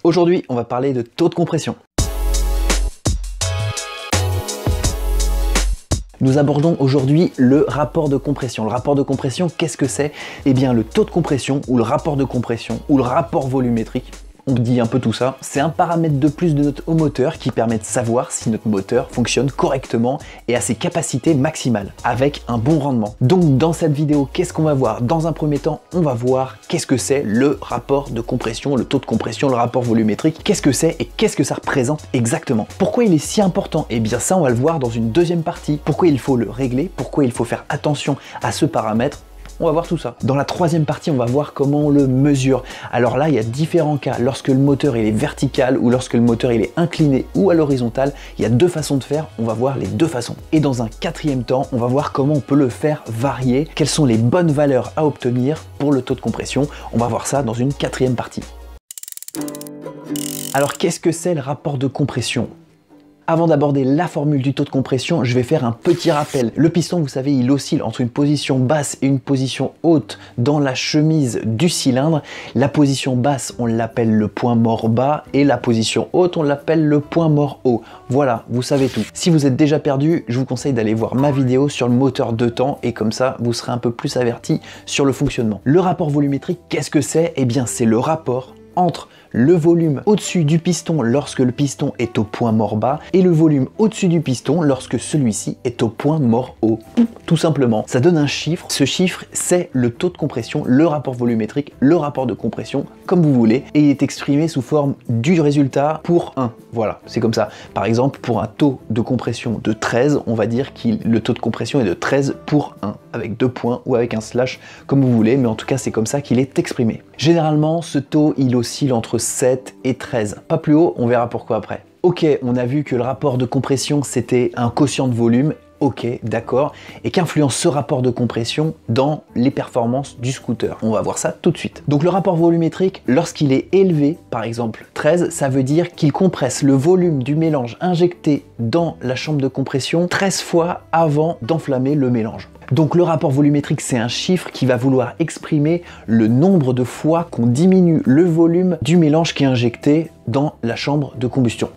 Aujourd'hui, on va parler de taux de compression. Nous abordons aujourd'hui le rapport de compression. Le rapport de compression, qu'est-ce que c'est? Eh bien, le taux de compression ou le rapport de compression ou le rapport volumétrique, on dit un peu tout ça, c'est un paramètre de plus de notre moteur qui permet de savoir si notre moteur fonctionne correctement et à ses capacités maximales, avec un bon rendement. Donc dans cette vidéo, qu'est-ce qu'on va voir? Dans un premier temps, on va voir qu'est-ce que c'est le rapport de compression, le taux de compression, le rapport volumétrique, qu'est-ce que c'est et qu'est-ce que ça représente exactement. Pourquoi il est si important? Eh bien ça, on va le voir dans une deuxième partie. Pourquoi il faut le régler? Pourquoi il faut faire attention à ce paramètre? On va voir tout ça. Dans la troisième partie, on va voir comment on le mesure. Alors là, il y a différents cas. Lorsque le moteur il est vertical ou lorsque le moteur il est incliné ou à l'horizontale, il y a deux façons de faire. On va voir les deux façons. Et dans un quatrième temps, on va voir comment on peut le faire varier. Quelles sont les bonnes valeurs à obtenir pour le taux de compression. On va voir ça dans une quatrième partie. Alors qu'est-ce que c'est le rapport de compression? Avant d'aborder la formule du taux de compression, je vais faire un petit rappel. Le piston, vous savez, il oscille entre une position basse et une position haute dans la chemise du cylindre. La position basse, on l'appelle le point mort bas et la position haute, on l'appelle le point mort haut. Voilà, vous savez tout. Si vous êtes déjà perdu, je vous conseille d'aller voir ma vidéo sur le moteur 2 temps et comme ça, vous serez un peu plus averti sur le fonctionnement. Le rapport volumétrique, qu'est-ce que c'est? Eh bien, c'est le rapport entre le volume au-dessus du piston lorsque le piston est au point mort bas et le volume au-dessus du piston lorsque celui-ci est au point mort haut. Tout simplement, ça donne un chiffre. Ce chiffre, c'est le taux de compression, le rapport volumétrique, le rapport de compression, comme vous voulez, et il est exprimé sous forme du résultat pour 1. Voilà, c'est comme ça. Par exemple, pour un taux de compression de 13, on va dire que le taux de compression est de 13 pour 1, avec 2 points ou avec un slash, comme vous voulez, mais en tout cas, c'est comme ça qu'il est exprimé. Généralement, ce taux, il oscille entre 7 et 13. Pas plus haut, on verra pourquoi après. Ok, on a vu que le rapport de compression, c'était un quotient de volume. Ok, d'accord. Et qu'influence ce rapport de compression dans les performances du scooter? On va voir ça tout de suite. Donc le rapport volumétrique, lorsqu'il est élevé, par exemple 13, ça veut dire qu'il compresse le volume du mélange injecté dans la chambre de compression 13 fois avant d'enflammer le mélange. Donc le rapport volumétrique, c'est un chiffre qui va vouloir exprimer le nombre de fois qu'on diminue le volume du mélange qui est injecté dans la chambre de combustion.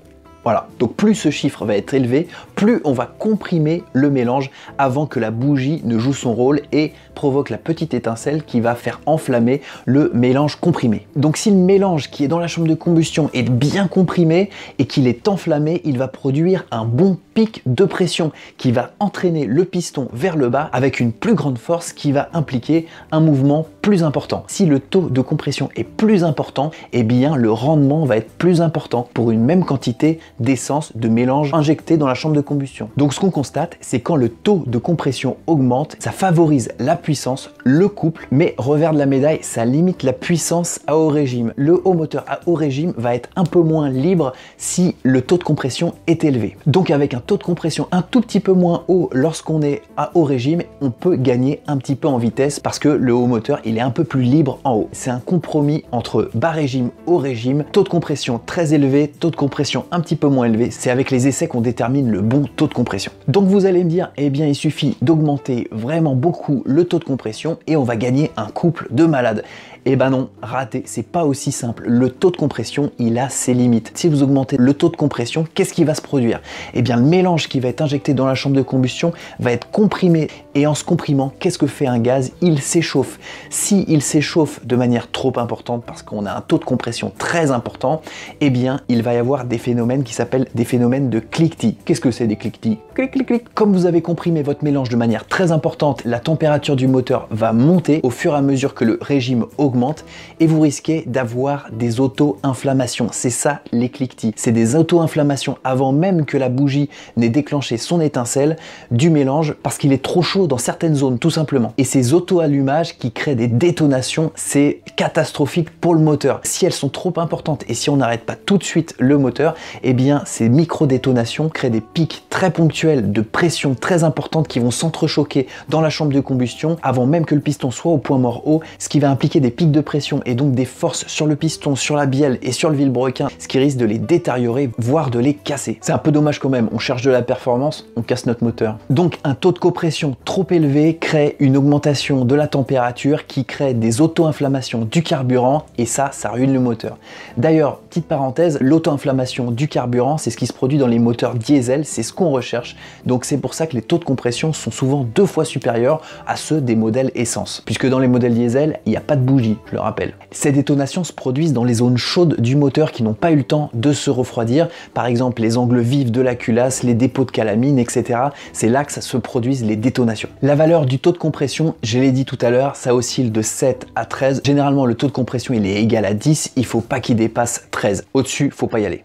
Voilà, donc plus ce chiffre va être élevé, plus on va comprimer le mélange avant que la bougie ne joue son rôle et provoque la petite étincelle qui va faire enflammer le mélange comprimé. Donc si le mélange qui est dans la chambre de combustion est bien comprimé et qu'il est enflammé, il va produire un bon pic de pression qui va entraîner le piston vers le bas avec une plus grande force qui va impliquer un mouvement plus important. Si le taux de compression est plus important, eh bien le rendement va être plus important pour une même quantité d'essence de mélange injecté dans la chambre de combustion. Donc ce qu'on constate, c'est quand le taux de compression augmente, ça favorise la puissance, le couple, mais revers de la médaille, ça limite la puissance à haut régime. Le haut moteur à haut régime va être un peu moins libre si le taux de compression est élevé. Donc avec un taux de compression un tout petit peu moins haut lorsqu'on est à haut régime, on peut gagner un petit peu en vitesse parce que le haut moteur, il est un peu plus libre en haut. C'est un compromis entre bas régime, haut régime, taux de compression très élevé, taux de compression un petit peu moins élevé. C'est avec les essais qu'on détermine le bon taux de compression. Donc vous allez me dire, eh bien il suffit d'augmenter vraiment beaucoup le taux de compression et on va gagner un couple de malades. Eh ben non, raté, c'est pas aussi simple. Le taux de compression, il a ses limites. Si vous augmentez le taux de compression, qu'est-ce qui va se produire? Eh bien le mélange qui va être injecté dans la chambre de combustion va être comprimé et en se comprimant, qu'est-ce que fait un gaz? Il s'échauffe. Si il s'échauffe de manière trop importante parce qu'on a un taux de compression très important, eh bien il va y avoir des phénomènes qui s'appellent des phénomènes de cliquetis. Qu'est-ce que c'est des cliquetis? Clic, clic, clic. Comme vous avez comprimé votre mélange de manière très importante, la température du moteur va monter au fur et à mesure que le régime augmente et vous risquez d'avoir des auto-inflammations. C'est ça les cliquetis. C'est des auto-inflammations avant même que la bougie n'ait déclenché son étincelle du mélange parce qu'il est trop chaud dans certaines zones tout simplement. Et ces auto-allumages qui créent des détonations, c'est catastrophique pour le moteur. Si elles sont trop importantes et si on n'arrête pas tout de suite le moteur, eh bien ces micro-détonations créent des pics très ponctuels de pression très importantes qui vont s'entrechoquer dans la chambre de combustion avant même que le piston soit au point mort haut, ce qui va impliquer des pics de pression et donc des forces sur le piston, sur la bielle et sur le vilebrequin, ce qui risque de les détériorer, voire de les casser. C'est un peu dommage quand même, on cherche de la performance, on casse notre moteur. Donc un taux de compression trop élevé crée une augmentation de la température qui crée des auto-inflammations du carburant et ça ruine le moteur. D'ailleurs, Petite parenthèse, l'auto-inflammation du carburant, c'est ce qui se produit dans les moteurs diesel, c'est ce qu'on recherche. Donc c'est pour ça que les taux de compression sont souvent 2 fois supérieurs à ceux des modèles essence. Puisque dans les modèles diesel, il n'y a pas de bougie, je le rappelle. Ces détonations se produisent dans les zones chaudes du moteur qui n'ont pas eu le temps de se refroidir. Par exemple, les angles vifs de la culasse, les dépôts de calamine, etc. C'est là que ça se produisent les détonations. La valeur du taux de compression, je l'ai dit tout à l'heure, ça oscille de 7 à 13. Généralement, le taux de compression, il est égal à 10. Il ne faut pas qu'il dépasse 13. Au-dessus, faut pas y aller.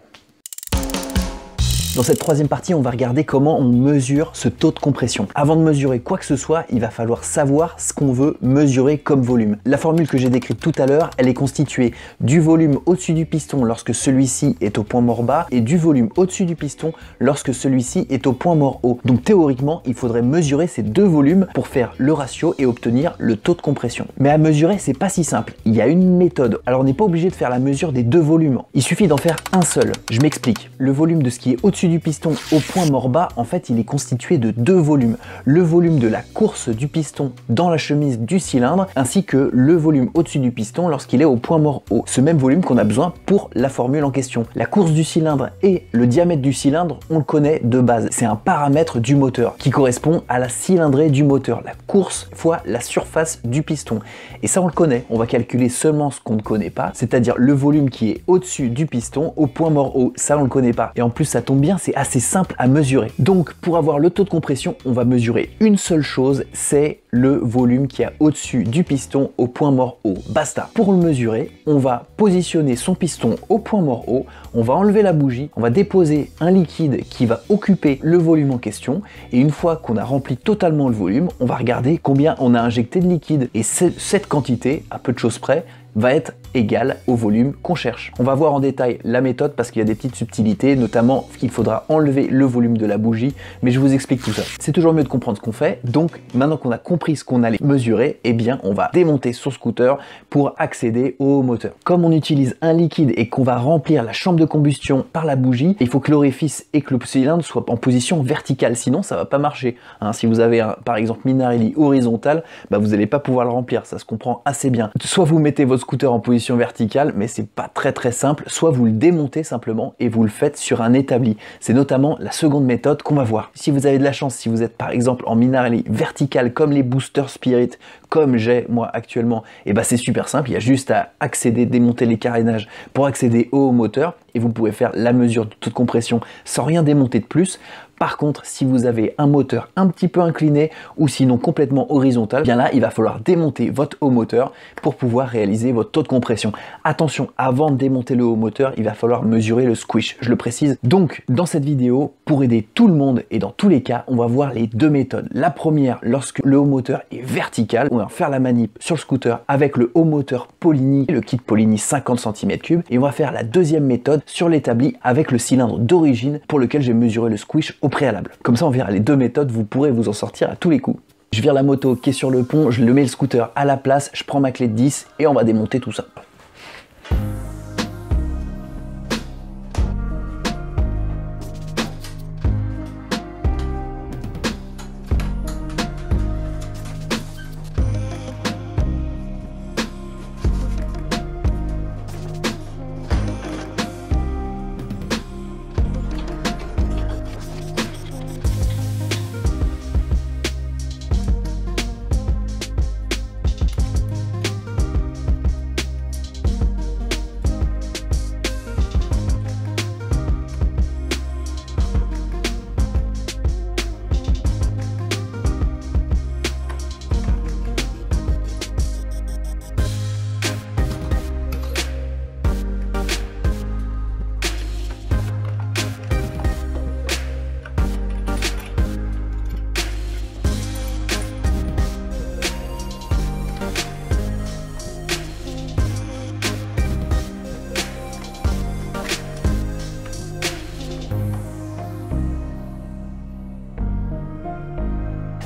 Dans cette troisième partie, on va regarder comment on mesure ce taux de compression. Avant de mesurer quoi que ce soit, il va falloir savoir ce qu'on veut mesurer comme volume. La formule que j'ai décrite tout à l'heure, elle est constituée du volume au-dessus du piston lorsque celui-ci est au point mort bas et du volume au-dessus du piston lorsque celui-ci est au point mort haut. Donc théoriquement, il faudrait mesurer ces deux volumes pour faire le ratio et obtenir le taux de compression. Mais à mesurer, c'est pas si simple. Il y a une méthode. Alors on n'est pas obligé de faire la mesure des deux volumes. Il suffit d'en faire un seul. Je m'explique. Le volume de ce qui est au-dessus du piston au point mort bas, en fait, il est constitué de deux volumes. Le volume de la course du piston dans la chemise du cylindre, ainsi que le volume au-dessus du piston lorsqu'il est au point mort haut. Ce même volume qu'on a besoin pour la formule en question. La course du cylindre et le diamètre du cylindre, on le connaît de base. C'est un paramètre du moteur qui correspond à la cylindrée du moteur. La course fois la surface du piston. Et ça, on le connaît. On va calculer seulement ce qu'on ne connaît pas, c'est-à-dire le volume qui est au-dessus du piston au point mort haut. Ça, on le connaît pas. Et en plus, ça tombe bien, c'est assez simple à mesurer. Donc pour avoir le taux de compression, on va mesurer une seule chose, c'est le volume qui est au-dessus du piston au point mort haut. Basta. Pour le mesurer, on va positionner son piston au point mort haut, on va enlever la bougie, on va déposer un liquide qui va occuper le volume en question et une fois qu'on a rempli totalement le volume, on va regarder combien on a injecté de liquide et cette quantité, à peu de choses près, va être égal au volume qu'on cherche. On va voir en détail la méthode parce qu'il y a des petites subtilités, notamment qu'il faudra enlever le volume de la bougie, mais je vous explique tout ça. C'est toujours mieux de comprendre ce qu'on fait, donc maintenant qu'on a compris ce qu'on allait mesurer, eh bien on va démonter son scooter pour accéder au moteur. Comme on utilise un liquide et qu'on va remplir la chambre de combustion par la bougie, il faut que l'orifice et que le cylindre soient en position verticale, sinon ça va pas marcher. Si vous avez par exemple Minarelli horizontal, vous n'allez pas pouvoir le remplir, ça se comprend assez bien. Soit vous mettez votre scooter en position verticale, mais c'est pas très simple, soit vous le démontez simplement et vous le faites sur un établi. C'est notamment la seconde méthode qu'on va voir. Si vous avez de la chance, si vous êtes par exemple en Minarelli vertical comme les Booster Spirit, comme j'ai moi actuellement, et c'est super simple, il y a juste à accéder, démonter les carénages pour accéder au moteur et vous pouvez faire la mesure du taux de compression sans rien démonter de plus. Par contre, si vous avez un moteur un petit peu incliné ou sinon complètement horizontal, bien là, il va falloir démonter votre haut moteur pour pouvoir réaliser votre taux de compression. Attention, avant de démonter le haut moteur, il va falloir mesurer le squish, je le précise. Donc, dans cette vidéo, pour aider tout le monde et dans tous les cas, on va voir les deux méthodes. La première, lorsque le haut moteur est vertical, on va faire la manip sur le scooter avec le haut moteur Polini, le kit Polini 50 cm3, et on va faire la deuxième méthode sur l'établi avec le cylindre d'origine pour lequel j'ai mesuré le squish au préalable. Comme ça, on verra les deux méthodes, vous pourrez vous en sortir à tous les coups. Je vire la moto qui est sur le pont, je le mets le scooter à la place, je prends ma clé de 10 et on va démonter tout ça.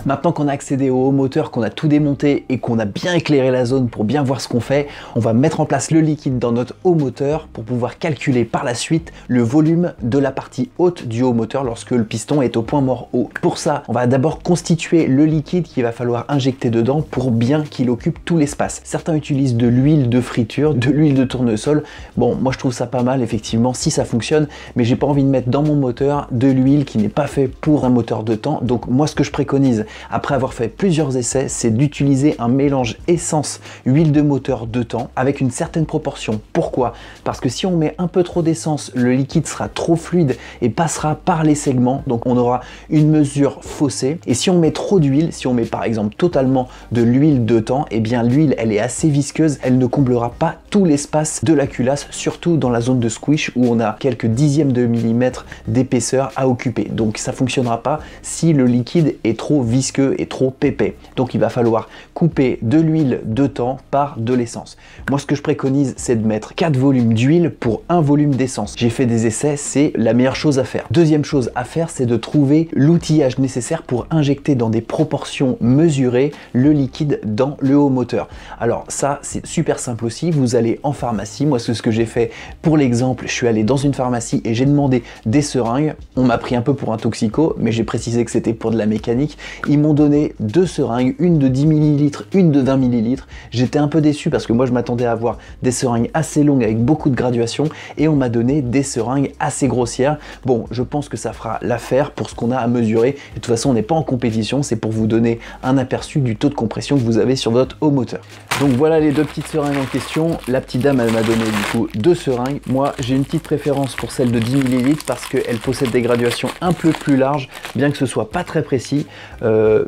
Maintenant qu'on a accédé au haut moteur, qu'on a tout démonté et qu'on a bien éclairé la zone pour bien voir ce qu'on fait, on va mettre en place le liquide dans notre haut moteur pour pouvoir calculer par la suite le volume de la partie haute du haut moteur lorsque le piston est au point mort haut. Pour ça, on va d'abord constituer le liquide qu'il va falloir injecter dedans pour bien qu'il occupe tout l'espace. Certains utilisent de l'huile de friture, de l'huile de tournesol. Bon, moi je trouve ça pas mal effectivement si ça fonctionne, mais j'ai pas envie de mettre dans mon moteur de l'huile qui n'est pas fait pour un moteur de temps. Donc moi ce que je préconise après avoir fait plusieurs essais, c'est d'utiliser un mélange essence huile de moteur de temps avec une certaine proportion. Pourquoi? Parce que si on met un peu trop d'essence, le liquide sera trop fluide et passera par les segments, donc on aura une mesure faussée. Et si on met trop d'huile, si on met par exemple totalement de l'huile de temps, et bien l'huile elle est assez visqueuse, elle ne comblera pas tout l'espace de la culasse, surtout dans la zone de squish où on a quelques dixièmes de millimètre d'épaisseur à occuper. Donc ça fonctionnera pas si le liquide est trop visqueux et trop épais. Donc il va falloir couper de l'huile de temps par de l'essence. Moi ce que je préconise, c'est de mettre 4 volumes d'huile pour un volume d'essence. J'ai fait des essais, c'est la meilleure chose à faire. Deuxième chose à faire, c'est de trouver l'outillage nécessaire pour injecter dans des proportions mesurées le liquide dans le haut moteur. Alors ça c'est super simple aussi, vous allez en pharmacie. Moi c'est ce que j'ai fait pour l'exemple, je suis allé dans une pharmacie et j'ai demandé des seringues. On m'a pris un peu pour un toxico, mais j'ai précisé que c'était pour de la mécanique. Ils m'ont donné 2 seringues, une de 10 ml, une de 20 ml. J'étais un peu déçu parce que moi je m'attendais à avoir des seringues assez longues avec beaucoup de graduation et on m'a donné des seringues assez grossières. Bon, je pense que ça fera l'affaire pour ce qu'on a à mesurer. Et de toute façon, on n'est pas en compétition, c'est pour vous donner un aperçu du taux de compression que vous avez sur votre haut moteur. Donc voilà les 2 petites seringues en question. La petite dame, elle m'a donné du coup 2 seringues. Moi, j'ai une petite préférence pour celle de 10 ml parce qu'elle possède des graduations un peu plus larges, bien que ce soit pas très précis,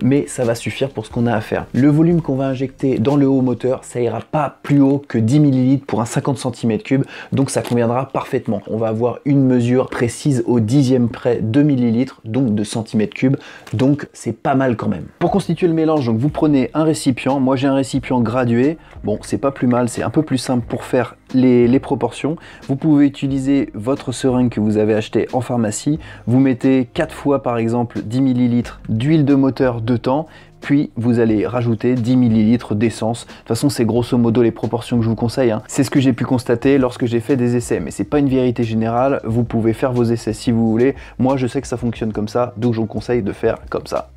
mais ça va suffire pour ce qu'on a à faire. Le volume qu'on va injecter dans le haut moteur, ça ira pas plus haut que 10 ml pour un 50 cm3, donc ça conviendra parfaitement. On va avoir une mesure précise au dixième près de millilitres, donc de centimètres cubes, donc c'est pas mal quand même. Pour constituer le mélange, donc vous prenez un récipient. Moi j'ai un récipient gradué, bon c'est pas plus mal, c'est un peu plus simple pour faire les proportions. Vous pouvez utiliser votre seringue que vous avez acheté en pharmacie, vous mettez 4 fois par exemple 10 ml d'huile de moteur de temps, puis vous allez rajouter 10 ml d'essence. De toute façon, c'est grosso modo les proportions que je vous conseille, hein. C'est ce que j'ai pu constater lorsque j'ai fait des essais, mais c'est pas une vérité générale. Vous pouvez faire vos essais si vous voulez. Moi, je sais que ça fonctionne comme ça, donc je vous conseille de faire comme ça.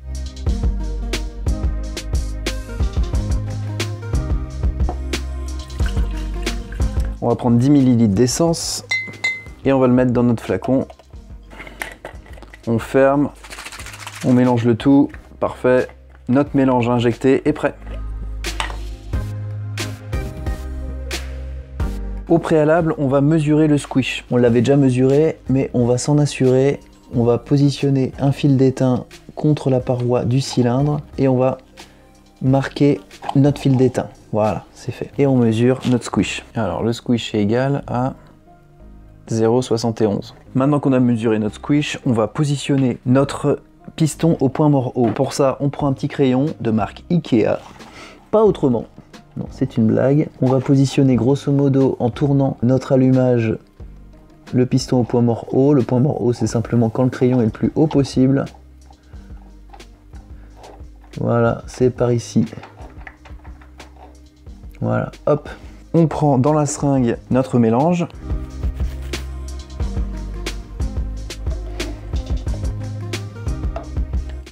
On va prendre 10 ml d'essence et on va le mettre dans notre flacon. On ferme, on mélange le tout, parfait. Notre mélange injecté est prêt. Au préalable, on va mesurer le squish. On l'avait déjà mesuré, mais on va s'en assurer. On va positionner un fil d'étain contre la paroi du cylindre et on va marquer notre fil d'étain. Voilà, c'est fait. Et on mesure notre squish. Alors le squish est égal à 0,71. Maintenant qu'on a mesuré notre squish, on va positionner notre piston au point mort haut. Pour ça, on prend un petit crayon de marque Ikea, pas autrement. Non, c'est une blague. On va positionner grosso modo en tournant notre allumage le piston au point mort haut. Le point mort haut, c'est simplement quand le crayon est le plus haut possible. Voilà, c'est par ici. Voilà, hop. On prend dans la seringue notre mélange.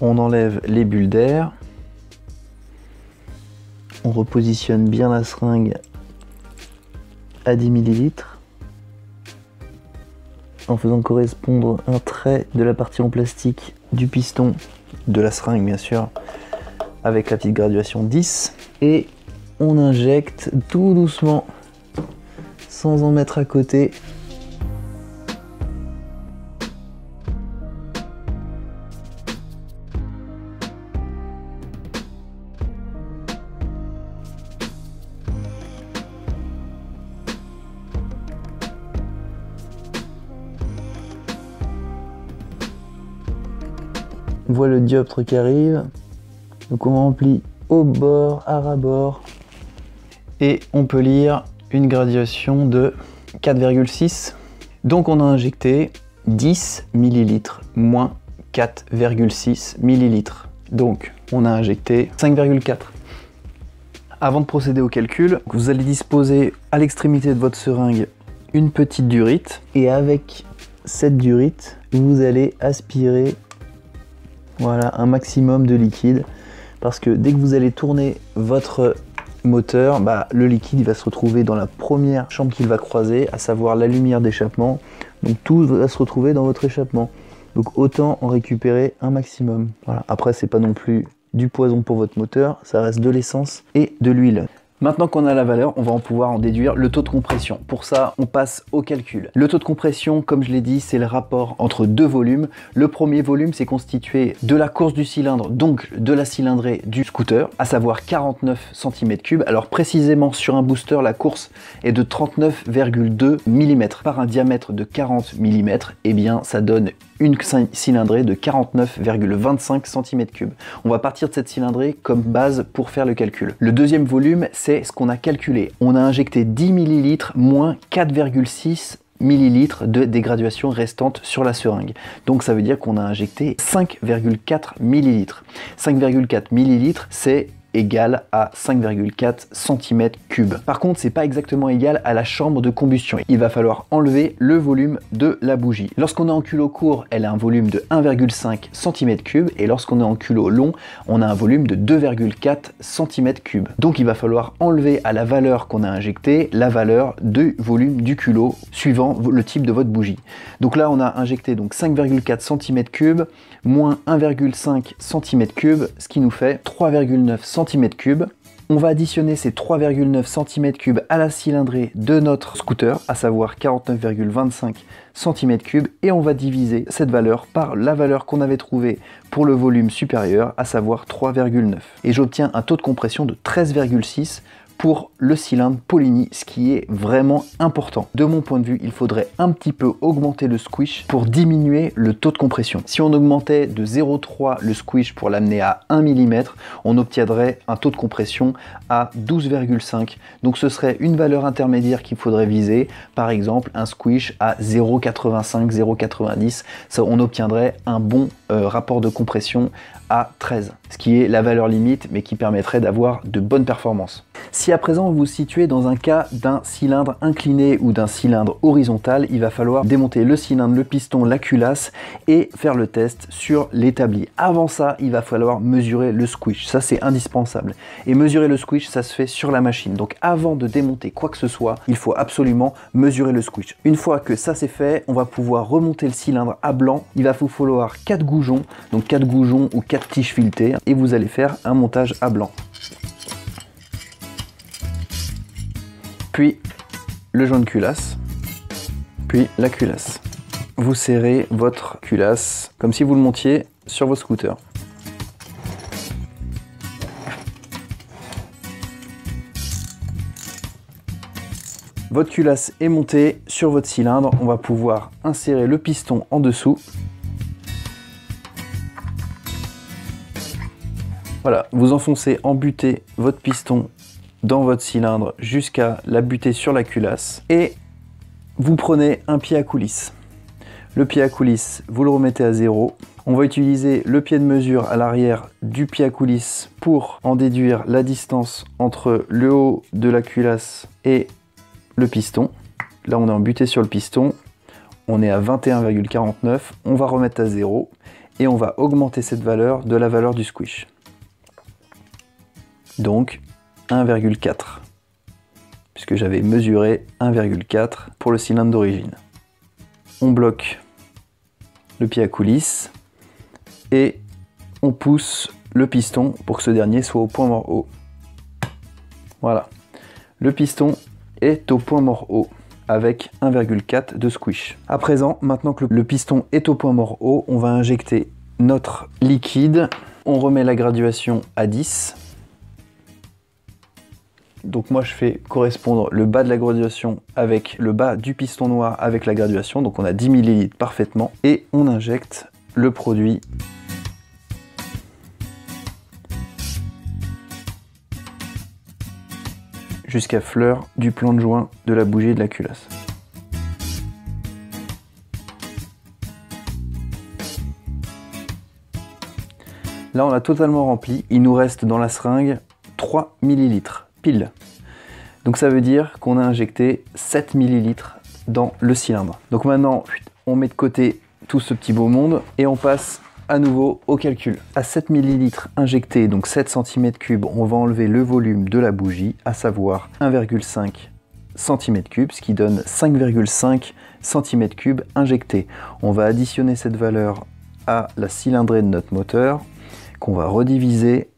On enlève les bulles d'air. On repositionne bien la seringue à 10 ml en faisant correspondre un trait de la partie en plastique du piston, de la seringue bien sûr, avec la petite graduation 10. Et on injecte tout doucement, sans en mettre à côté. On voit le dioptre qui arrive, donc on remplit au bord, à ras-bord, et on peut lire une graduation de 4,6. Donc on a injecté 10 ml moins 4,6 ml. Donc on a injecté 5,4. Avant de procéder au calcul, vous allez disposer à l'extrémité de votre seringue une petite durite. Et avec cette durite, vous allez aspirer voilà, un maximum de liquide. Parce que dès que vous allez tourner votre moteur, le liquide il va se retrouver dans la première chambre qu'il va croiser, à savoir la lumière d'échappement. Donc tout va se retrouver dans votre échappement. Donc autant en récupérer un maximum. Voilà. Après, c'est pas non plus du poison pour votre moteur, ça reste de l'essence et de l'huile. Maintenant qu'on a la valeur, on va pouvoir en déduire le taux de compression. Pour ça, on passe au calcul. Le taux de compression, comme je l'ai dit, c'est le rapport entre deux volumes. Le premier volume, c'est constitué de la course du cylindre, donc de la cylindrée du scooter, à savoir 49 cm3. Alors précisément sur un booster, la course est de 39,2 mm. Par un diamètre de 40 mm, eh bien ça donne une cylindrée de 49,25 cm3. On va partir de cette cylindrée comme base pour faire le calcul. Le deuxième volume, c'est ce qu'on a calculé. On a injecté 10 ml moins 4,6 ml de dégradation restante sur la seringue. Donc ça veut dire qu'on a injecté 5,4 ml. 5,4 ml, c'est égal à 5,4 cm3. Par contre, c'est pas exactement égal à la chambre de combustion. Il va falloir enlever le volume de la bougie. Lorsqu'on est en culot court, elle a un volume de 1,5 cm3 et lorsqu'on est en culot long, on a un volume de 2,4 cm3. Donc il va falloir enlever à la valeur qu'on a injectée la valeur du volume du culot suivant le type de votre bougie. Donc là, on a injecté donc 5,4 cm3 moins 1,5 cm3, ce qui nous fait 3,9 cm3. On va additionner ces 3,9 cm3 à la cylindrée de notre scooter, à savoir 49,25 cm3, et on va diviser cette valeur par la valeur qu'on avait trouvée pour le volume supérieur, à savoir 3,9. Et j'obtiens un taux de compression de 13,6 pour le cylindre Polini, ce qui est vraiment important. De mon point de vue, il faudrait un petit peu augmenter le squish pour diminuer le taux de compression. Si on augmentait de 0,3 le squish pour l'amener à 1 mm, on obtiendrait un taux de compression à 12,5. Donc ce serait une valeur intermédiaire qu'il faudrait viser. Par exemple, un squish à 0,85, 0,90. Ça, on obtiendrait un bon rapport de compression à 13, ce qui est la valeur limite, mais qui permettrait d'avoir de bonnes performances. Si à présent vous vous situez dans un cas d'un cylindre incliné ou d'un cylindre horizontal, il va falloir démonter le cylindre, le piston, la culasse et faire le test sur l'établi. Avant ça, il va falloir mesurer le squish, ça c'est indispensable. Et mesurer le squish, ça se fait sur la machine. Donc avant de démonter quoi que ce soit, il faut absolument mesurer le squish. Une fois que ça c'est fait, on va pouvoir remonter le cylindre à blanc. Il va vous falloir 4 goujons, donc 4 goujons ou 4 tiges filetées, et vous allez faire un montage à blanc. Puis le joint de culasse, puis la culasse. Vous serrez votre culasse comme si vous le montiez sur votre scooter. Votre culasse est montée sur votre cylindre, on va pouvoir insérer le piston en dessous. Voilà, vous enfoncez en butée votre piston dans votre cylindre jusqu'à la butée sur la culasse et vous prenez un pied à coulisse. Le pied à coulisse, vous le remettez à 0. On va utiliser le pied de mesure à l'arrière du pied à coulisse pour en déduire la distance entre le haut de la culasse et le piston. Là, on est en butée sur le piston. On est à 21,49. On va remettre à 0 et on va augmenter cette valeur de la valeur du squish. Donc 1,4, puisque j'avais mesuré 1,4 pour le cylindre d'origine. On bloque le pied à coulisse et on pousse le piston pour que ce dernier soit au point mort haut. Voilà, le piston est au point mort haut avec 1,4 de squish. À présent, maintenant que le piston est au point mort haut, on va injecter notre liquide. On remet la graduation à 10. Donc moi je fais correspondre le bas de la graduation avec le bas du piston noir avec la graduation, donc on a 10 ml parfaitement, et on injecte le produit jusqu'à fleur du plan de joint de la bougie et de la culasse. Là, on a totalement rempli. Il nous reste dans la seringue 3 ml, pile. Donc ça veut dire qu'on a injecté 7 ml dans le cylindre. Donc maintenant, on met de côté tout ce petit beau monde et on passe à nouveau au calcul. À 7 ml injectés, donc 7 cm3, on va enlever le volume de la bougie, à savoir 1,5 cm3, ce qui donne 5,5 cm3 injectés. On va additionner cette valeur à la cylindrée de notre moteur, qu'on va rediviser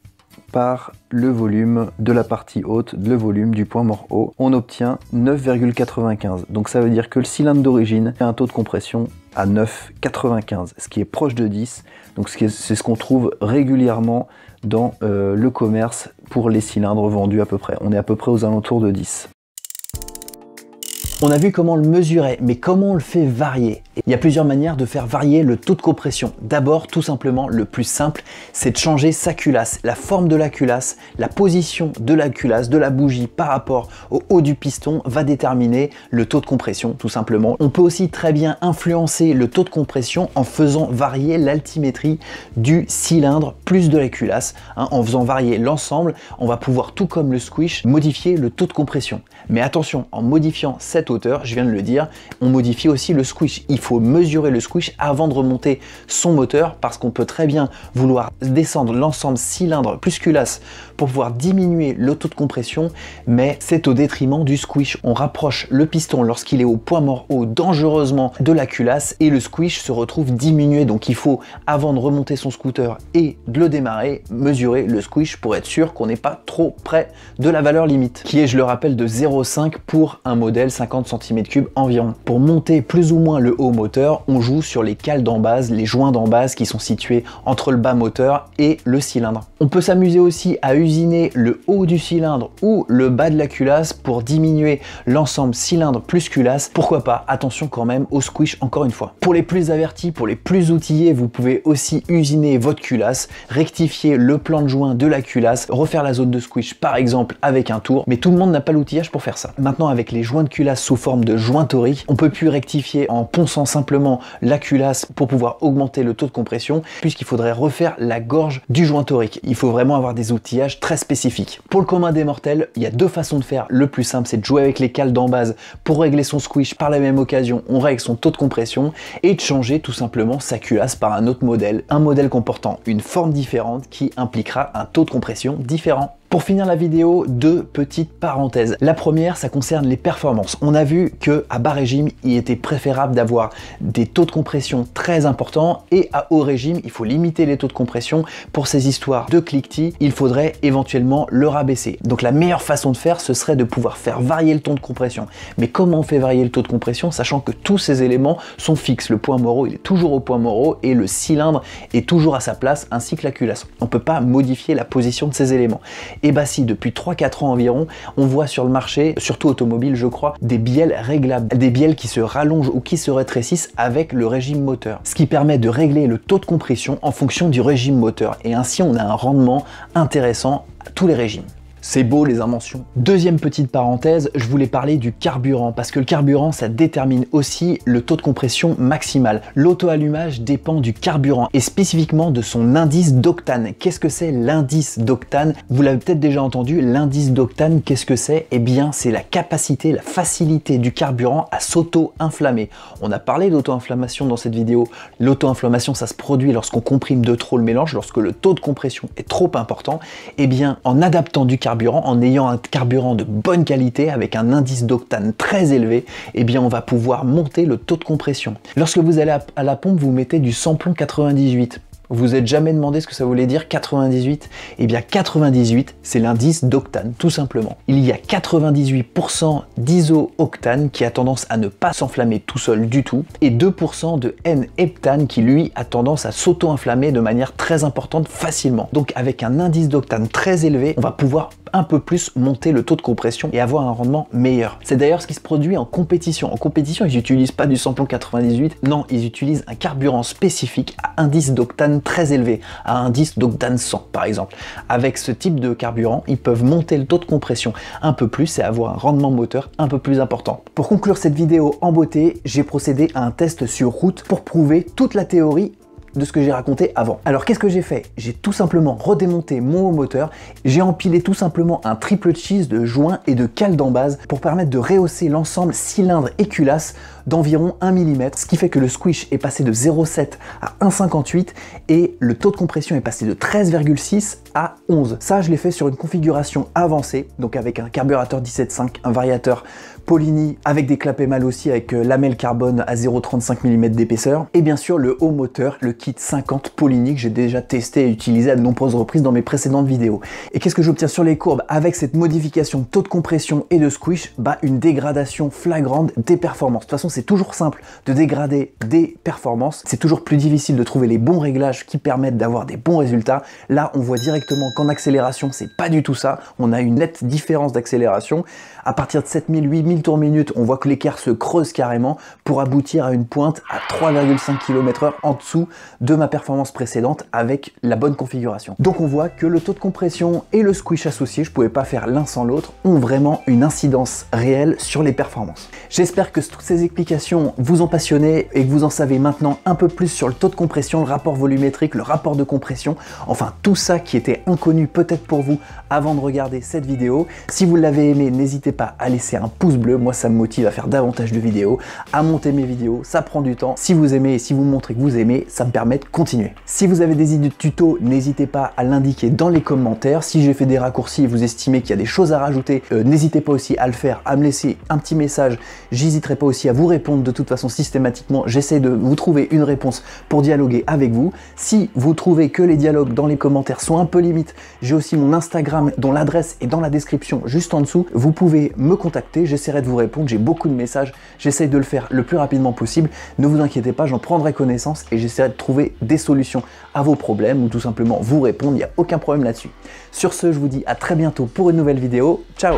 par le volume de la partie haute, le volume du point mort haut. On obtient 9,95. Donc ça veut dire que le cylindre d'origine a un taux de compression à 9,95, ce qui est proche de 10. Donc c'est ce qu'on trouve régulièrement dans le commerce pour les cylindres vendus à peu près. On est à peu près aux alentours de 10. On a vu comment le mesurer, mais comment on le fait varier? Il y a plusieurs manières de faire varier le taux de compression. D'abord, tout simplement, le plus simple, c'est de changer sa culasse, la forme de la culasse, la position de la culasse, de la bougie par rapport au haut du piston va déterminer le taux de compression, tout simplement. On peut aussi très bien influencer le taux de compression en faisant varier l'altimétrie du cylindre plus de la culasse. En faisant varier l'ensemble, on va pouvoir, tout comme le squish, modifier le taux de compression. Mais attention, en modifiant cette hauteur, je viens de le dire, on modifie aussi le squish. Il faut mesurer le squish avant de remonter son moteur parce qu'on peut très bien vouloir descendre l'ensemble cylindre plus culasse pour pouvoir diminuer le taux de compression, mais c'est au détriment du squish. On rapproche le piston lorsqu'il est au point mort haut dangereusement de la culasse et le squish se retrouve diminué. Donc il faut, avant de remonter son scooter et de le démarrer, mesurer le squish pour être sûr qu'on n'est pas trop près de la valeur limite, qui est, je le rappelle, de 0,5 pour un modèle 50 cm3 environ. Pour monter plus ou moins le haut moteur, on joue sur les cales d'embase, les joints d'embase qui sont situés entre le bas moteur et le cylindre. On peut s'amuser aussi à usiner le haut du cylindre ou le bas de la culasse pour diminuer l'ensemble cylindre plus culasse. Pourquoi pas? Attention quand même au squish encore une fois. Pour les plus avertis, pour les plus outillés, vous pouvez aussi usiner votre culasse, rectifier le plan de joint de la culasse, refaire la zone de squish par exemple avec un tour, mais tout le monde n'a pas l'outillage pour faire ça. Maintenant, avec les joints de culasse sous forme de joint torique, on peut plus rectifier en ponçant simplement la culasse pour pouvoir augmenter le taux de compression, puisqu'il faudrait refaire la gorge du joint torique. Il faut vraiment avoir des outillages très spécifiques. Pour le commun des mortels, il y a deux façons de faire. Le plus simple, c'est de jouer avec les cales d'embase pour régler son squish. Par la même occasion, on règle son taux de compression et de changer tout simplement sa culasse par un autre modèle, un modèle comportant une forme différente qui impliquera un taux de compression différent. Pour finir la vidéo, deux petites parenthèses. La première, ça concerne les performances. On a vu que à bas régime, il était préférable d'avoir des taux de compression très importants et à haut régime, il faut limiter les taux de compression. Pour ces histoires de cliquetis, il faudrait éventuellement le rabaisser. Donc la meilleure façon de faire, ce serait de pouvoir faire varier le taux de compression. Mais comment on fait varier le taux de compression, sachant que tous ces éléments sont fixes? Le point mort haut, il est toujours au point mort haut et le cylindre est toujours à sa place, ainsi que la culasse. On ne peut pas modifier la position de ces éléments. Et bah si, depuis 3-4 ans environ, on voit sur le marché, surtout automobile je crois, des bielles réglables, des bielles qui se rallongent ou qui se rétrécissent avec le régime moteur, ce qui permet de régler le taux de compression en fonction du régime moteur, et ainsi on a un rendement intéressant à tous les régimes. C'est beau les inventions. Deuxième petite parenthèse, je voulais parler du carburant, parce que le carburant, ça détermine aussi le taux de compression maximal. L'auto-allumage dépend du carburant, et spécifiquement de son indice d'octane. Qu'est-ce que c'est l'indice d'octane? Vous l'avez peut-être déjà entendu, l'indice d'octane, qu'est-ce que c'est? Eh bien, c'est la capacité, la facilité du carburant à s'auto-inflammer. On a parlé d'auto-inflammation dans cette vidéo. L'auto-inflammation, ça se produit lorsqu'on comprime de trop le mélange, lorsque le taux de compression est trop important. Eh bien, en adaptant du carburant, en ayant un carburant de bonne qualité avec un indice d'octane très élevé, eh bien on va pouvoir monter le taux de compression. Lorsque vous allez à la pompe, vous mettez du samplon 98. Vous vous êtes jamais demandé ce que ça voulait dire 98? Eh bien 98, c'est l'indice d'octane, tout simplement. Il y a 98% d'iso-octane qui a tendance à ne pas s'enflammer tout seul du tout, et 2% de N-heptane qui lui a tendance à s'auto-inflammer de manière très importante facilement. Donc avec un indice d'octane très élevé, on va pouvoir un peu plus monter le taux de compression et avoir un rendement meilleur. C'est d'ailleurs ce qui se produit en compétition. En compétition, ils n'utilisent pas du samplon 98, non, ils utilisent un carburant spécifique à indice d'octane très élevé, à indice d'octane 100 par exemple. Avec ce type de carburant, ils peuvent monter le taux de compression un peu plus et avoir un rendement moteur un peu plus important. Pour conclure cette vidéo en beauté, j'ai procédé à un test sur route pour prouver toute la théorie de ce que j'ai raconté avant. Alors qu'est-ce que j'ai fait? J'ai tout simplement redémonté mon haut moteur, j'ai empilé tout simplement un triple cheese de joints et de cales d'embase pour permettre de rehausser l'ensemble cylindre et culasse d'environ 1 mm, ce qui fait que le squish est passé de 0,7 à 1,58 et le taux de compression est passé de 13,6 à 11. Ça, je l'ai fait sur une configuration avancée, donc avec un carburateur 17.5, un variateur Polini avec des clapets mal aussi avec lamelles carbone à 0,35 mm d'épaisseur et bien sûr le haut moteur, le kit 50 Polini que j'ai déjà testé et utilisé à de nombreuses reprises dans mes précédentes vidéos. Et qu'est-ce que j'obtiens sur les courbes avec cette modification de taux de compression et de squish? Bah une dégradation flagrante des performances. De toute façon c'est toujours simple de dégrader des performances, c'est toujours plus difficile de trouver les bons réglages qui permettent d'avoir des bons résultats. Là on voit directement qu'en accélération c'est pas du tout ça, on a une nette différence d'accélération. À partir de 7000-8000 tours minute, on voit que l'écart se creuse carrément pour aboutir à une pointe à 3,5 km/h en dessous de ma performance précédente avec la bonne configuration. Donc on voit que le taux de compression et le squish associé, je pouvais pas faire l'un sans l'autre, ont vraiment une incidence réelle sur les performances. J'espère que toutes ces explications vous ont passionné et que vous en savez maintenant un peu plus sur le taux de compression, le rapport volumétrique, le rapport de compression, enfin tout ça qui était inconnu peut-être pour vous avant de regarder cette vidéo. Si vous l'avez aimé, n'hésitez pas à laisser un pouce bleu, moi ça me motive à faire davantage de vidéos, à monter mes vidéos, ça prend du temps. Si vous aimez et si vous montrez que vous aimez, ça me permet de continuer. Si vous avez des idées de tutos, n'hésitez pas à l'indiquer dans les commentaires. Si j'ai fait des raccourcis et vous estimez qu'il y a des choses à rajouter, n'hésitez pas aussi à le faire, à me laisser un petit message. J'hésiterai pas aussi à vous répondre de toute façon systématiquement. J'essaie de vous trouver une réponse pour dialoguer avec vous. Si vous trouvez que les dialogues dans les commentaires sont un peu limites, j'ai aussi mon Instagram dont l'adresse est dans la description juste en dessous. Vous pouvez me contacter, j'essaierai de vous répondre, j'ai beaucoup de messages, j'essaie de le faire le plus rapidement possible. Ne vous inquiétez pas, j'en prendrai connaissance et j'essaierai de trouver des solutions à vos problèmes ou tout simplement vous répondre, il n'y a aucun problème là-dessus. Sur ce, je vous dis à très bientôt pour une nouvelle vidéo. Ciao!